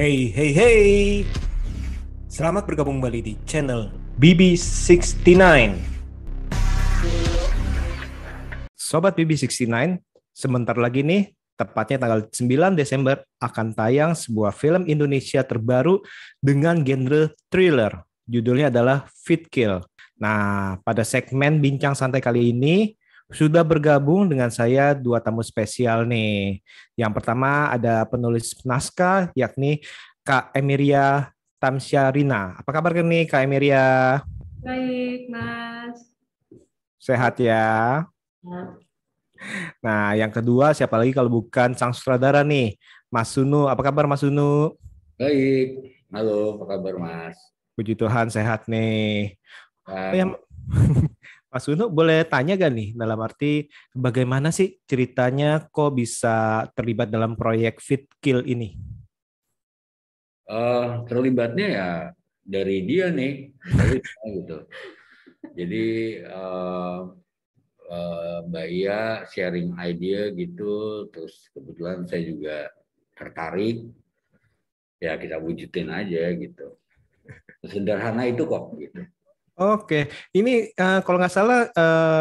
Hey, hey, hey. Selamat bergabung kembali di channel BB69. Sobat BB69, sebentar lagi nih, tepatnya tanggal 9 Desember akan tayang sebuah film Indonesia terbaru dengan genre thriller. Judulnya adalah Fit Kill. Nah, pada segmen Bincang Santai kali ini sudah bergabung dengan saya dua tamu spesial nih. Yang pertama ada penulis naskah yakni Kak Emiria Tamsyarina. Apa kabar nih Kak Emiria? Baik, Mas. Sehat ya? Ya. Nah, yang kedua siapa lagi kalau bukan sang sutradara nih, Mas Sunu. Apa kabar Mas Sunu? Baik, halo, apa kabar Mas? Puji Tuhan sehat nih. Oh ya, Ya, Mas Sunu boleh tanya gak nih dalam arti bagaimana sih ceritanya kok bisa terlibat dalam proyek Fit Kill ini? terlibatnya ya dari dia nih, dari saya gitu. Jadi eh, Mbak Ia sharing ide gitu, terus kebetulan saya juga tertarik, ya kita wujudin aja gitu. Sederhana itu kok gitu. Oke, ini kalau nggak salah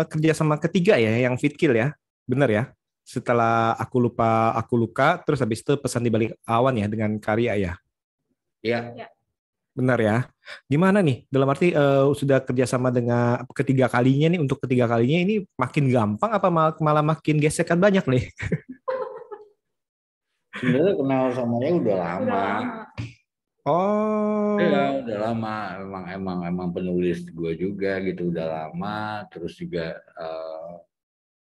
kerjasama ketiga ya yang Fit Kill ya, benar ya? Setelah aku lupa aku luka, terus habis itu pesan di balik awan ya dengan karya ya, Ya, Ya. benar ya? Gimana nih? Dalam arti sudah kerjasama dengan ketiga kalinya nih untuk ketiga kalinya ini makin gampang apa malah makin gesekan banyak nih? sebenarnya kenal samanya udah Udah lama. lama. Ya, Oh, udah lama. Emang penulis gue juga gitu udah lama. Terus juga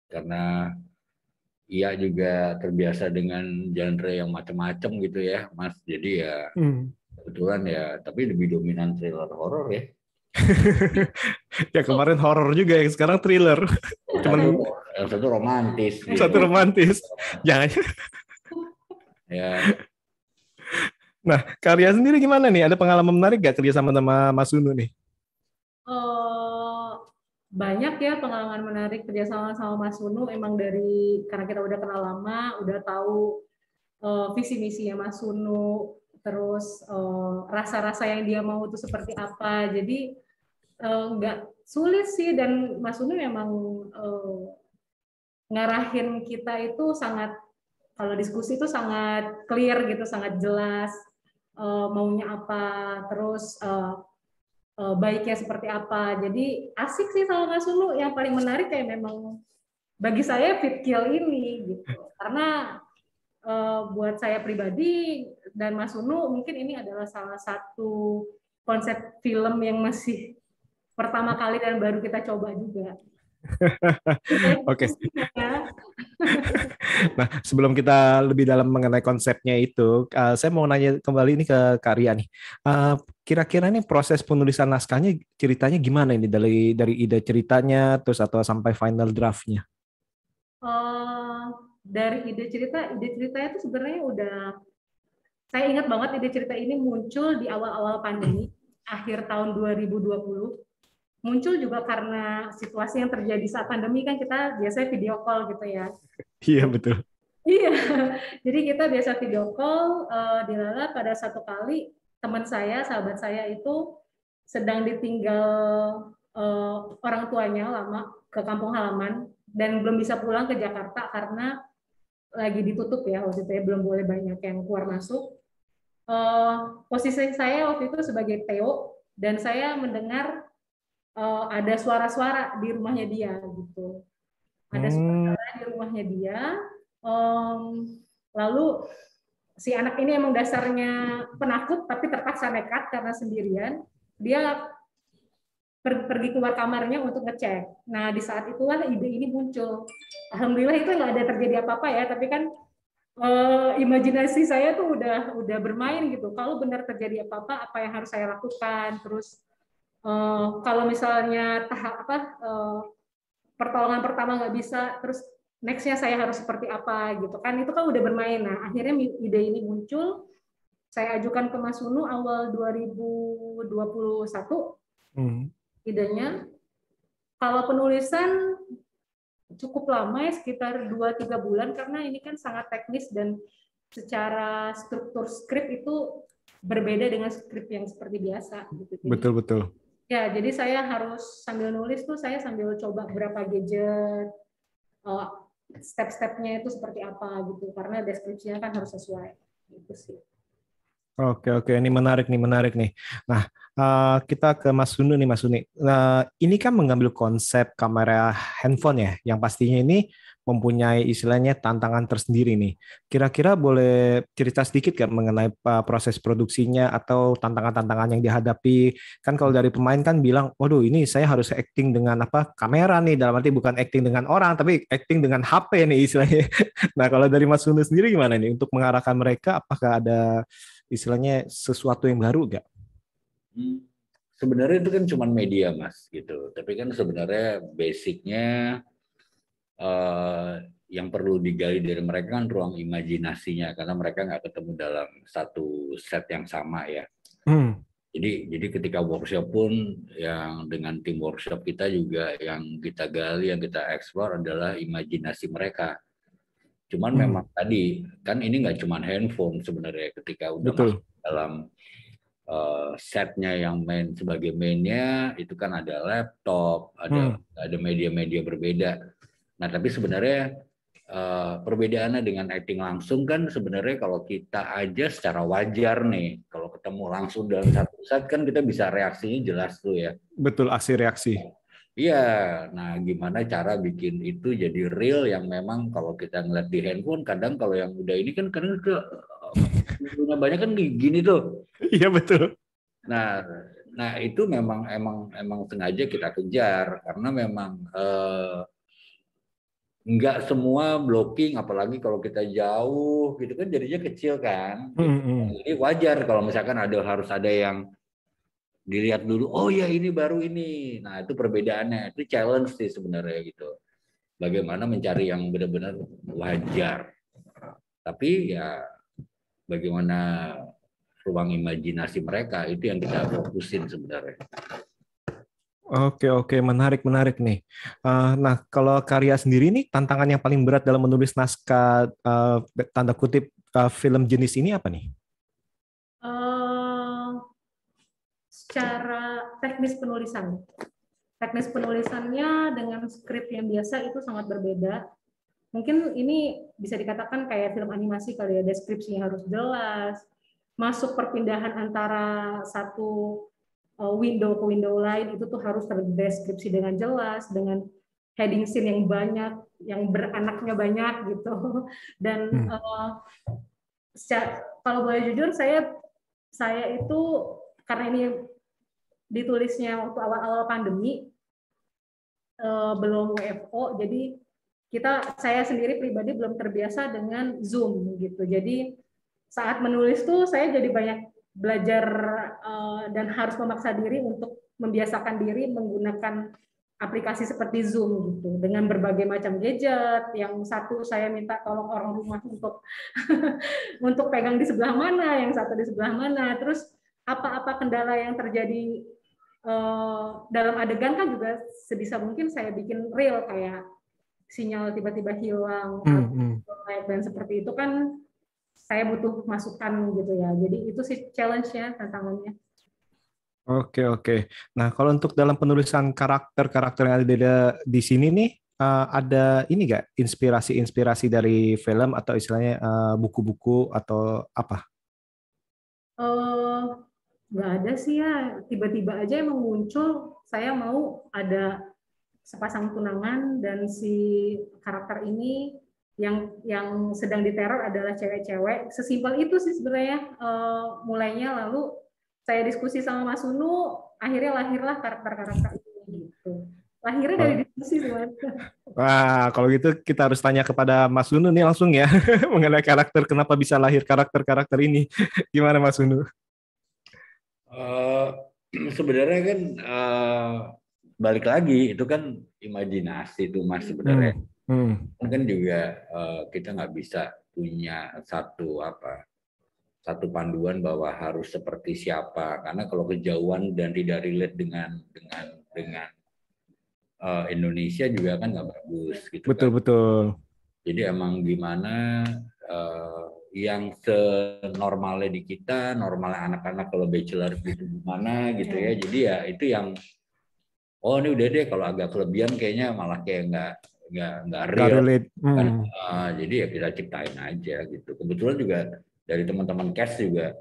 karena Iya juga terbiasa dengan genre yang macam-macam gitu ya, Mas. Jadi ya hmm. kebetulan ya, tapi lebih dominan thriller horor ya. Ya kemarin horor juga yang sekarang thriller, Yang satu, cuman yang satu romantis gitu. satu romantis. Jangan. Ya, Nah, karya sendiri gimana nih? Ada pengalaman menarik gak kerja sama Mas Unu nih? Eh, Banyak ya pengalaman menarik kerjasama sama Mas Sunu. Emang dari karena kita udah kenal lama, udah tahu visi misinya Mas Sunu, terus rasa-rasa yang dia mau itu seperti apa. Jadi nggak sulit sih, dan Mas Sunu memang eh, ngarahin kita itu sangat, kalau diskusi itu sangat clear gitu, sangat jelas maunya apa, terus baiknya seperti apa. Jadi asik sih sama Mas Sunu. Yang paling menarik kayak memang bagi saya Fit Kill ini gitu. Karena buat saya pribadi dan Mas Sunu mungkin ini adalah salah satu konsep film yang masih pertama kali dan baru kita coba juga. Oke. Ya. Nah, sebelum kita lebih dalam mengenai konsepnya itu, saya mau nanya kembali ini ke Karya nih. Eh, Kira-kira nih proses penulisan naskahnya ceritanya gimana ini dari ide ceritanya terus atau sampai final draftnya? Eh, dari ide ceritanya itu sebenarnya udah, saya ingat banget ide cerita ini muncul di awal-awal pandemi, akhir tahun 2020. Muncul juga karena situasi yang terjadi saat pandemi, kan kita biasanya video call gitu ya. Iya betul. Iya, jadi kita biasa video call, dilala pada satu kali teman saya, sahabat saya itu sedang ditinggal orang tuanya lama ke kampung halaman dan belum bisa pulang ke Jakarta karena lagi ditutup ya waktu itu ya, belum boleh banyak yang keluar masuk. Posisi saya waktu itu sebagai Theo, dan saya mendengar ada suara-suara di rumahnya dia gitu. Ada Hmm, suara di rumahnya dia. Um, Lalu si anak ini emang dasarnya penakut tapi terpaksa nekat karena sendirian. Dia pergi keluar kamarnya untuk ngecek. Nah di saat itulah ide ini muncul. Alhamdulillah itu nggak ada terjadi apa-apa ya, tapi kan imajinasi saya tuh udah bermain gitu. Kalau benar terjadi apa-apa, apa yang harus saya lakukan? Terus kalau misalnya tahap apa, pertolongan pertama nggak bisa, terus nextnya saya harus seperti apa gitu kan? Itu kan udah bermain. Nah akhirnya ide ini muncul. Saya ajukan ke Mas Unu awal 2021 hmm. idenya. Kalau penulisan cukup lama ya, sekitar 2-3 bulan, karena ini kan sangat teknis dan secara struktur skrip itu berbeda dengan skrip yang seperti biasa gitu. Betul. Ya, jadi saya harus sambil nulis tuh saya sambil coba berapa gadget, step-stepnya itu seperti apa gitu, karena deskripsinya kan harus sesuai gitu sih. Oke, ini menarik nih. Nah, kita ke Mas Sunu nih, Mas Suni. Ini kan mengambil konsep kamera handphone ya, yang pastinya ini mempunyai istilahnya tantangan tersendiri nih. Kira-kira boleh cerita sedikit nggak mengenai proses produksinya atau tantangan-tantangan yang dihadapi? Kan kalau dari pemain kan bilang, waduh ini saya harus acting dengan apa kamera nih, dalam arti bukan acting dengan orang, tapi acting dengan HP nih istilahnya. Nah, kalau dari Mas Sunu sendiri gimana nih untuk mengarahkan mereka? Apakah ada istilahnya sesuatu yang baru nggak? Sebenarnya itu kan cuma media Mas gitu, tapi kan sebenarnya basicnya yang perlu digali dari mereka kan ruang imajinasinya, karena mereka nggak ketemu dalam satu set yang sama ya. Jadi ketika workshop pun yang dengan tim workshop kita juga yang kita gali, yang kita eksplor adalah imajinasi mereka. Cuman memang tadi kan ini nggak cuma handphone sebenarnya, ketika udah masuk dalam setnya yang main sebagai mainnya itu kan ada laptop, ada media-media berbeda. Nah tapi sebenarnya perbedaannya dengan acting langsung kan sebenarnya kalau kita aja secara wajar nih kalau ketemu langsung dalam satu set kan kita bisa reaksinya jelas tuh ya. Betul, aksi reaksi. Iya, nah gimana cara bikin itu jadi real yang memang kalau kita ngeliat di handphone kadang kalau yang udah ini kan kadang punya banyak kan gini tuh. Iya betul. Nah itu memang sengaja kita kejar karena memang nggak semua blocking, apalagi kalau kita jauh gitu kan jadinya kecil kan. Jadi wajar kalau misalkan harus ada yang dilihat dulu, oh ya ini baru ini. Nah itu perbedaannya, itu challenge sih sebenarnya gitu. Bagaimana mencari yang benar-benar wajar. Tapi ya bagaimana ruang imajinasi mereka itu yang kita fokusin sebenarnya. Oke, menarik nih. Nah, kalau karya sendiri nih, tantangan yang paling berat dalam menulis naskah tanda kutip film jenis ini apa nih? Secara teknis penulisan. Teknis penulisannya dengan skrip yang biasa itu sangat berbeda. Mungkin ini bisa dikatakan kayak film animasi kali ya, deskripsinya harus jelas, masuk perpindahan antara satu window ke window lain itu tuh harus terdeskripsi dengan jelas, dengan heading scene yang banyak, yang beranaknya banyak gitu. Dan kalau boleh jujur saya itu karena ini ditulisnya waktu awal-awal pandemi, belum WFO, jadi saya sendiri pribadi belum terbiasa dengan Zoom gitu. Jadi saat menulis tuh saya jadi banyak belajar dan harus memaksa diri untuk membiasakan diri menggunakan aplikasi seperti Zoom gitu, dengan berbagai macam gadget. Yang satu saya minta tolong orang rumah untuk untuk pegang di sebelah mana, yang satu di sebelah mana. Terus apa-apa kendala yang terjadi dalam adegan kan juga sebisa mungkin saya bikin real, kayak sinyal tiba-tiba hilang dan seperti itu kan saya butuh masukan gitu ya. Jadi itu sih challenge-nya, tantangannya. Oke. Nah, kalau untuk dalam penulisan karakter yang ada di sini nih, ada ini nggak inspirasi dari film atau istilahnya buku-buku atau apa? Nggak ada sih ya. Tiba-tiba aja emang muncul, saya mau ada sepasang tunangan dan si karakter ini yang sedang diteror adalah cewek-cewek. Sesimpel itu sih sebenarnya mulainya. Lalu saya diskusi sama Mas Sunu, akhirnya lahirlah karakter-karakter ini gitu. Lahirnya dari diskusi sebenarnya. Wah, kalau gitu kita harus tanya kepada Mas Sunu nih langsung ya mengenai karakter, kenapa bisa lahir karakter-karakter ini. Gimana Mas Sunu? Sebenarnya kan balik lagi itu kan imajinasi itu Mas sebenarnya. Kan juga kita nggak bisa punya satu panduan bahwa harus seperti siapa, karena kalau kejauhan dan tidak relate dengan Indonesia juga kan nggak bagus gitu. Betul. Jadi emang gimana yang senormalnya di kita, normalnya anak-anak kalau bachelor gitu gimana gitu ya. Jadi ya itu yang oh ini udah deh kalau agak kelebihan kayaknya malah kayak nggak Nggak real relate. kan. Jadi ya kita ciptain aja gitu. Kebetulan juga dari teman-teman cast juga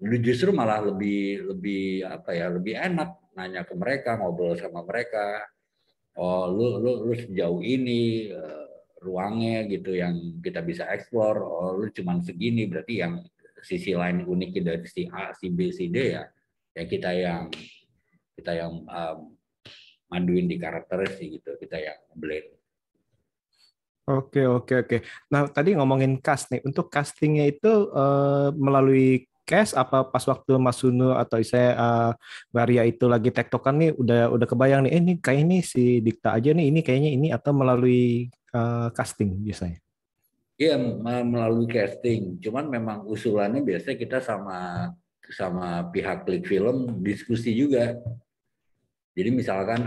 justru malah lebih apa ya, lebih enak nanya ke mereka, ngobrol sama mereka. Oh lu sejauh ini ruangnya gitu yang kita bisa eksplor. Oh lu cuman segini, berarti yang sisi lain uniknya dari si A, si B, si D ya kita yang manduin di karakter sih gitu, kita yang blend. Oke. Nah, tadi ngomongin cast nih. Untuk castingnya itu melalui cast apa pas waktu Mas Sunu atau saya Maria itu lagi tektokan nih udah kebayang nih, ini kayak ini si Dikta aja nih, ini kayaknya ini atau melalui casting biasanya? Iya, melalui casting. Cuman memang usulannya biasanya kita sama pihak Klik Film diskusi juga. Jadi misalkan,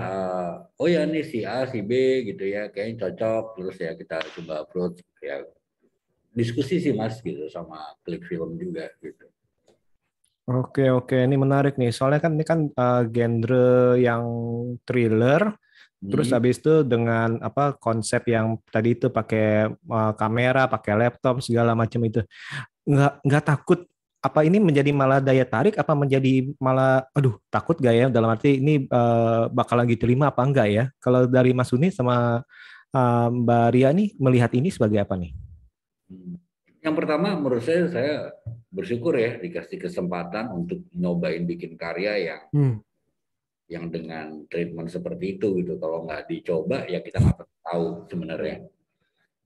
oh ya nih si A, si B gitu ya, kayaknya cocok, terus ya kita coba approach ya, diskusi sih Mas gitu sama Klik Film juga gitu. Oke, ini menarik nih. Soalnya kan ini kan genre yang thriller, terus habis itu dengan apa konsep yang tadi itu pakai kamera, pakai laptop segala macam itu. Nggak takut apa ini menjadi malah daya tarik apa menjadi malah aduh takut gak ya dalam arti ini bakalan diterima apa enggak ya? Kalau dari Mas Uni sama Mbak Ria nih melihat ini sebagai apa nih? Yang pertama menurut saya bersyukur ya dikasih kesempatan untuk nyobain bikin karya yang dengan treatment seperti itu gitu. Kalau nggak dicoba ya kita nggak tahu sebenarnya.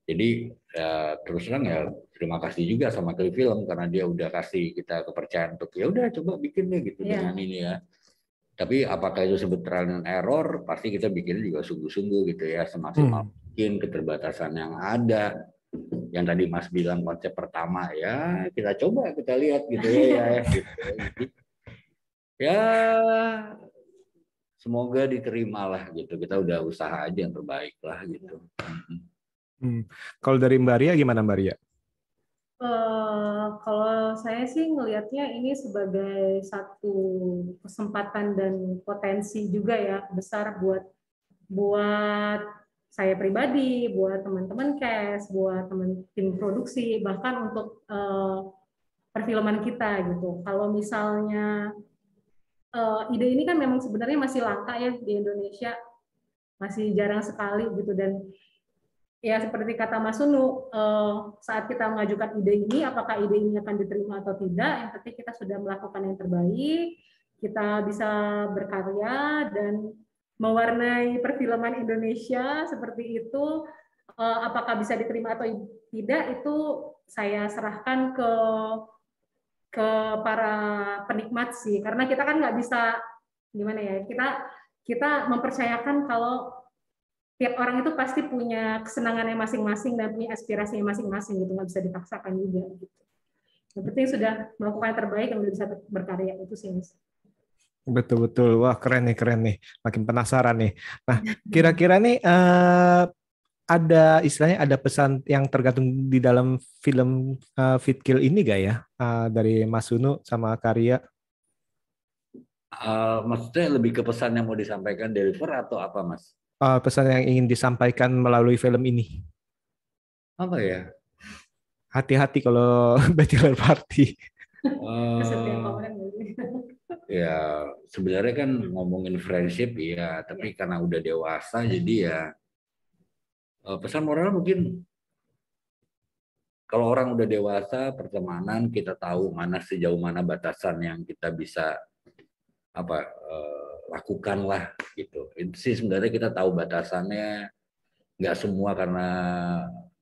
Jadi ya, terus terang ya terima kasih juga sama Klik Film karena dia udah kasih kita kepercayaan untuk ya udah coba bikin deh gitu dengan ini ya. Tapi apakah itu sebut trial and error? Pasti kita bikinnya juga sungguh-sungguh gitu ya, semaksimal mungkin keterbatasan yang ada. Yang tadi Mas bilang konsep pertama ya kita coba kita lihat gitu ya. Gitu. Ya semoga diterima lah gitu. Kita udah usaha aja yang terbaik lah gitu. Kalau dari Mbak Ria gimana Mbak Ria? Kalau saya sih ngelihatnya ini sebagai satu kesempatan dan potensi juga ya besar buat saya pribadi, buat teman-teman cast, buat teman tim produksi, bahkan untuk perfilman kita gitu. Kalau misalnya ide ini kan memang sebenarnya masih langka ya di Indonesia, masih jarang sekali gitu dan ya seperti kata Mas Sunu, saat kita mengajukan ide ini, apakah ide ini akan diterima atau tidak, yang penting kita sudah melakukan yang terbaik, kita bisa berkarya dan mewarnai perfilman Indonesia seperti itu, apakah bisa diterima atau tidak, itu saya serahkan ke para penikmat sih, karena kita kan nggak bisa, gimana ya, kita mempercayakan kalau tiap orang itu pasti punya kesenangannya masing-masing dan punya aspirasinya masing-masing gitu, nggak bisa dipaksakan juga gitu. Yang penting sudah melakukan yang terbaik yang udah bisa berkarya itu sih Mas. Betul. Wah keren nih. Makin penasaran nih. Nah kira-kira nih ada istilahnya ada pesan yang tergantung di dalam film Fit Kill ini gak ya dari Mas Sunu sama Karya? Maksudnya lebih ke pesan yang mau disampaikan deliver atau apa Mas? Pesan yang ingin disampaikan melalui film ini. Apa ya? Hati-hati kalau bachelor party. Ya sebenarnya kan ngomongin friendship ya, tapi karena udah dewasa jadi ya pesan moral mungkin kalau orang udah dewasa pertemanan kita tahu sejauh mana batasan yang kita bisa lakukan lah gitu. Itu sih sebenarnya kita tahu batasannya, nggak semua karena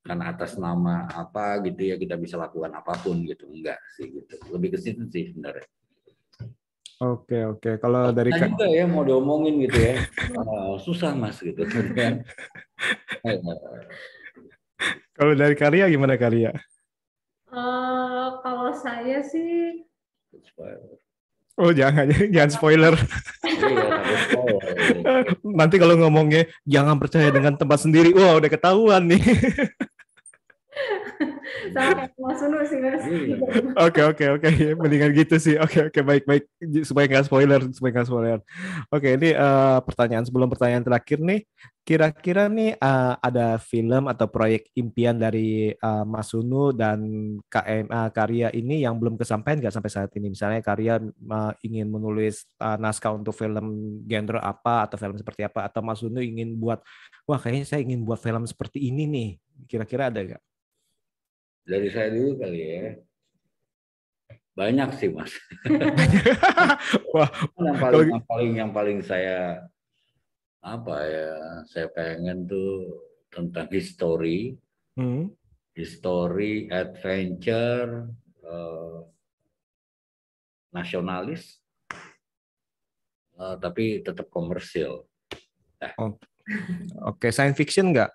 atas nama apa gitu ya kita bisa lakukan apapun gitu, enggak sih gitu. Lebih ke situ sih sebenarnya. Oke. Kalau dari juga ya mau diomongin gitu ya, susah Mas gitu kan. Kalau dari Karya gimana Karya? Kalau saya sih, oh jangan spoiler. Nanti kalau ngomongnya jangan percaya dengan tempat sendiri, wah udah ketahuan nih. Sama kayak Mas Sunu sih Mas. Iya. Oke. Mendingan gitu sih. Oke, baik. Supaya nggak spoiler. Oke, ini sebelum pertanyaan terakhir nih. Kira-kira nih ada film atau proyek impian dari Mas Sunu dan Karya ini yang belum kesampaian nggak sampai saat ini? Misalnya Karya ingin menulis naskah untuk film genre apa atau film seperti apa? Atau Mas Sunu ingin buat, wah kayaknya saya ingin buat film seperti ini nih. Kira-kira ada nggak? Dari saya dulu kali ya. Banyak sih Mas. Wah, yang paling saya saya pengen tuh tentang history, adventure, nasionalis, tapi tetap komersil. Oke, science fiction nggak?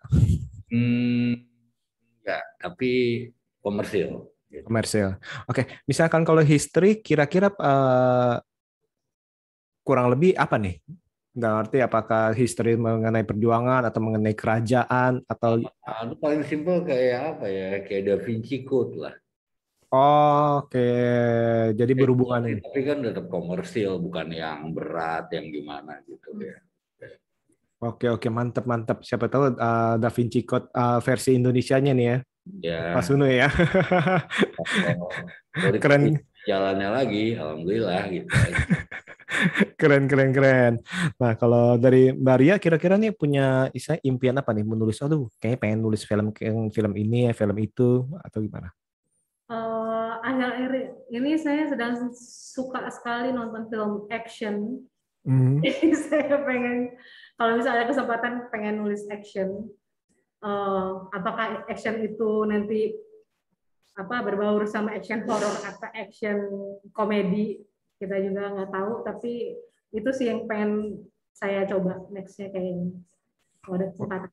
Enggak, tapi komersil. Komersil. Oke, misalkan kalau history, kira-kira kurang lebih apa nih? Nggak ngerti apakah history mengenai perjuangan atau mengenai kerajaan atau Itu paling simpel kayak apa ya? Kayak Da Vinci Code lah. Oke, jadi berhubungan ini. Tapi kan tetap komersil, bukan yang berat, yang gimana gitu ya. Oke, mantap. Siapa tahu Da Vinci Code versi Indonesianya nih ya. Ya. Mas Uno ya. Keren. Jalannya lagi, alhamdulillah gitu. Keren. Nah, kalau dari Mbak Ria, kira-kira nih punya impian apa nih menulis? Aduh, kayaknya pengen nulis film ini ya, film itu atau gimana? Akhir-akhir ini saya sedang suka sekali nonton film action. Saya pengen, kalau misalnya ada kesempatan pengen nulis action. Apakah action itu nanti berbaur sama action horror atau action komedi, kita juga nggak tahu, tapi itu sih yang pengen saya coba nextnya kayaknya kalau ada kesempatan.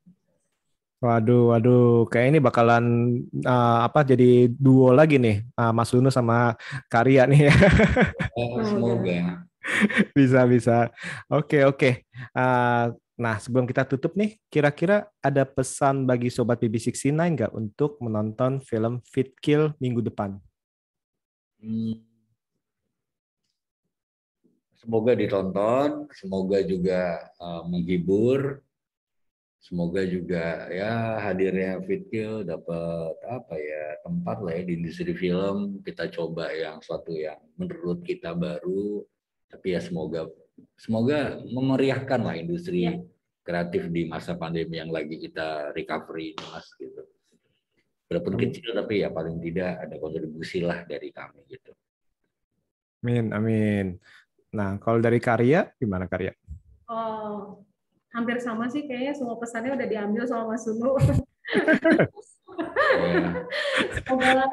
Waduh, kayak ini bakalan jadi duo lagi nih, Mas Uno sama Karya nih ya. Semoga. Bisa. Oke. Nah, sebelum kita tutup nih, kira-kira ada pesan bagi Sobat BB69 nggak untuk menonton film Fit Kill minggu depan? Semoga ditonton, semoga juga menghibur, semoga juga ya hadirnya Fit Kill dapat tempat lah ya di industri film. Kita coba yang suatu yang menurut kita baru, tapi ya semoga memeriahkan lah industri kreatif di masa pandemi yang lagi kita recovery ini Mas gitu. Walaupun kecil tapi ya paling tidak ada kontribusi lah dari kami gitu. Amin. Nah, kalau dari Karya gimana Karya? Hampir sama sih kayaknya, semua pesannya udah diambil sama Mas Sunu. Semoga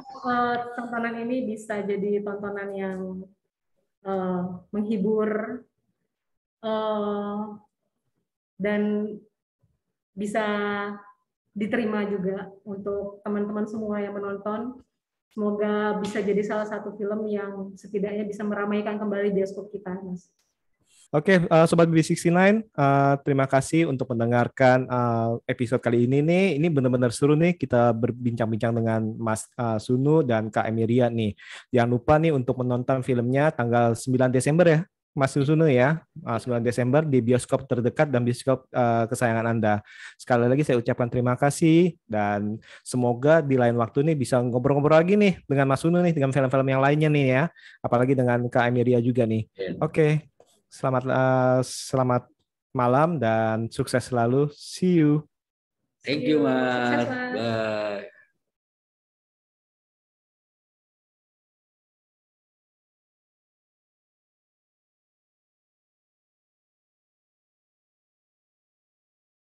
tontonan ini bisa jadi tontonan yang menghibur dan bisa diterima juga untuk teman-teman semua yang menonton. Semoga bisa jadi salah satu film yang setidaknya bisa meramaikan kembali bioskop kita, Mas. Oke, Sobat B69, terima kasih untuk mendengarkan episode kali ini nih. Ini benar-benar seru nih kita berbincang-bincang dengan Mas Sunu dan Kak Emiria nih. Jangan lupa nih untuk menonton filmnya tanggal 9 Desember ya, Mas Sunu ya. 9 Desember di bioskop terdekat dan bioskop kesayangan Anda. Sekali lagi saya ucapkan terima kasih dan semoga di lain waktu nih bisa ngobrol-ngobrol lagi nih dengan Mas Sunu nih, dengan film-film yang lainnya nih ya. Apalagi dengan Kak Emiria juga nih. Oke. Selamat malam dan sukses selalu. See you. Thank you, Mas. Bye.